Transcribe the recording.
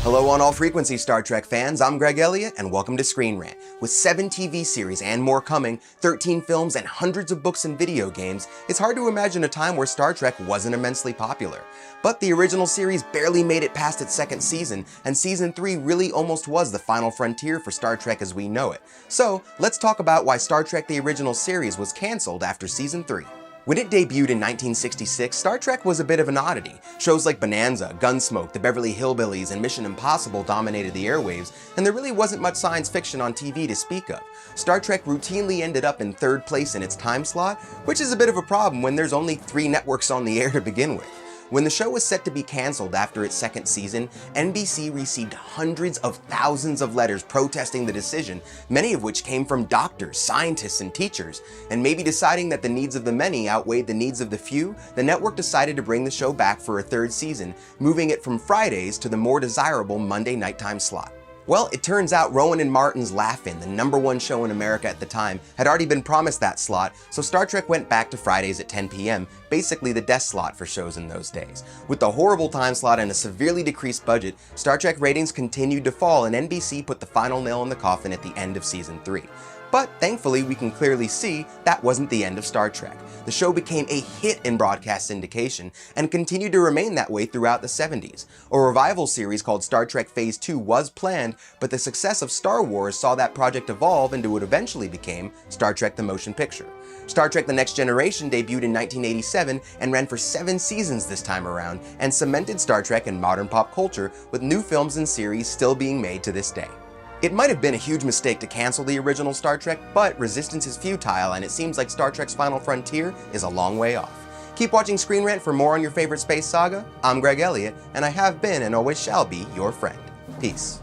Hello on all frequency Star Trek fans, I'm Greg Elliott and welcome to Screen Rant. With 7 TV series and more coming, 13 films and hundreds of books and video games, it's hard to imagine a time where Star Trek wasn't immensely popular. But the original series barely made it past its second season, and season 3 really almost was the final frontier for Star Trek as we know it. So let's talk about why Star Trek the original series was cancelled after season 3. When it debuted in 1966, Star Trek was a bit of an oddity. Shows like Bonanza, Gunsmoke, The Beverly Hillbillies, and Mission Impossible dominated the airwaves, and there really wasn't much science fiction on TV to speak of. Star Trek routinely ended up in third place in its time slot, which is a bit of a problem when there's only 3 networks on the air to begin with. When the show was set to be cancelled after its second season, NBC received hundreds of thousands of letters protesting the decision, many of which came from doctors, scientists, and teachers. And maybe deciding that the needs of the many outweighed the needs of the few, the network decided to bring the show back for a third season, moving it from Fridays to the more desirable Monday nighttime slot. Well, it turns out Rowan and Martin's Laugh-In, the #1 show in America at the time, had already been promised that slot, so Star Trek went back to Fridays at 10 p.m., basically the death slot for shows in those days. With the horrible time slot and a severely decreased budget, Star Trek ratings continued to fall and NBC put the final nail in the coffin at the end of season 3. But thankfully, we can clearly see that wasn't the end of Star Trek. The show became a hit in broadcast syndication and continued to remain that way throughout the 70s. A revival series called Star Trek Phase 2 was planned, but the success of Star Wars saw that project evolve into what eventually became Star Trek the Motion Picture. Star Trek The Next Generation debuted in 1987 and ran for 7 seasons this time around, and cemented Star Trek in modern pop culture, with new films and series still being made to this day. It might have been a huge mistake to cancel the original Star Trek, but resistance is futile and it seems like Star Trek's final frontier is a long way off. Keep watching Screen Rant for more on your favorite space saga. I'm Greg Elliott, and I have been and always shall be your friend. Peace.